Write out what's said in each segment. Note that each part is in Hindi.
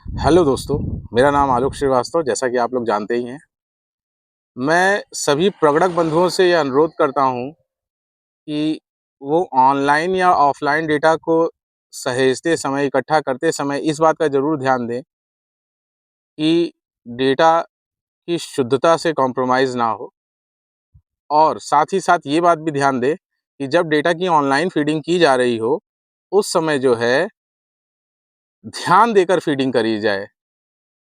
हेलो दोस्तों, मेरा नाम आलोक श्रीवास्तव। जैसा कि आप लोग जानते ही हैं, मैं सभी प्रगणक बंधुओं से ये अनुरोध करता हूँ कि वो ऑनलाइन या ऑफ़लाइन डेटा को सहेजते समय, इकट्ठा करते समय इस बात का ज़रूर ध्यान दें कि डेटा की शुद्धता से कॉम्प्रोमाइज़ ना हो, और साथ ही साथ ये बात भी ध्यान दें कि जब डेटा की ऑनलाइन फ़ीडिंग की जा रही हो, उस समय जो है ध्यान देकर फ़ीडिंग करी जाए।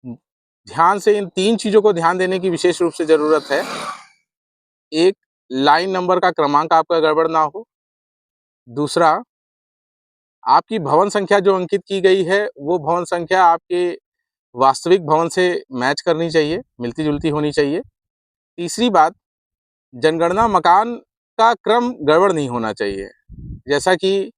ध्यान से इन 3 चीज़ों को ध्यान देने की विशेष रूप से ज़रूरत है। एक, लाइन नंबर का क्रमांक आपका गड़बड़ ना हो। दूसरा, आपकी भवन संख्या जो अंकित की गई है, वो भवन संख्या आपके वास्तविक भवन से मैच करनी चाहिए, मिलती-जुलती होनी चाहिए। तीसरी बात, जनगणना मकान का क्रम गड़बड़ नहीं होना चाहिए। जैसा कि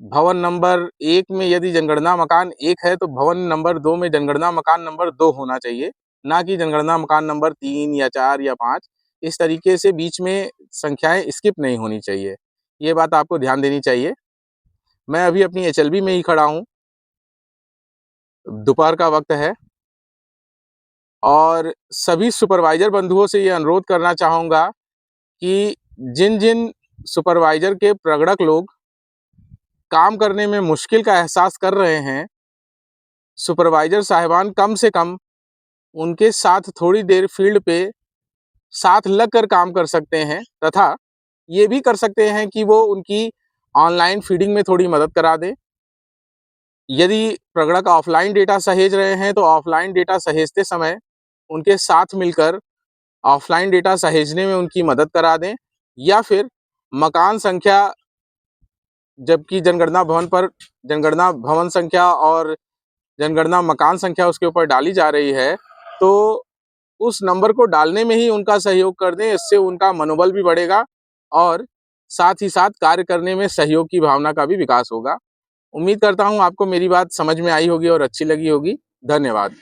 भवन नंबर 1 में यदि जनगणना मकान 1 है, तो भवन नंबर 2 में जनगणना मकान नंबर 2 होना चाहिए, ना कि जनगणना मकान नंबर 3 या 4 या 5। इस तरीके से बीच में संख्याएँ स्किप नहीं होनी चाहिए। ये बात आपको ध्यान देनी चाहिए। मैं अभी अपनी एचएलबी में ही खड़ा हूँ, दोपहर का वक़्त है, और सभी सुपरवाइज़र बंधुओं से ये अनुरोध करना चाहूँगा कि जिन-जिन सुपरवाइज़र के प्रगणक लोग काम करने में मुश्किल का एहसास कर रहे हैं, सुपरवाइज़र साहिबान कम से कम उनके साथ थोड़ी देर फ़ील्ड पे साथ लगकर काम कर सकते हैं, तथा ये भी कर सकते हैं कि वो उनकी ऑनलाइन फ़ीडिंग में थोड़ी मदद करा दें। यदि प्रगणक ऑफ़लाइन डेटा सहेज रहे हैं, तो ऑफ़लाइन डेटा सहेजते समय उनके साथ मिलकर ऑफ़लाइन डेटा सहेजने में उनकी मदद करा दें, या फिर मकान संख्या, जबकि जनगणना भवन संख्या और जनगणना मकान संख्या उसके ऊपर डाली जा रही है, तो उस नंबर को डालने में ही उनका सहयोग कर दें। इससे उनका मनोबल भी बढ़ेगा, और साथ ही साथ कार्य करने में सहयोग की भावना का भी विकास होगा। उम्मीद करता हूँ आपको मेरी बात समझ में आई होगी और अच्छी लगी होगी। धन्यवाद।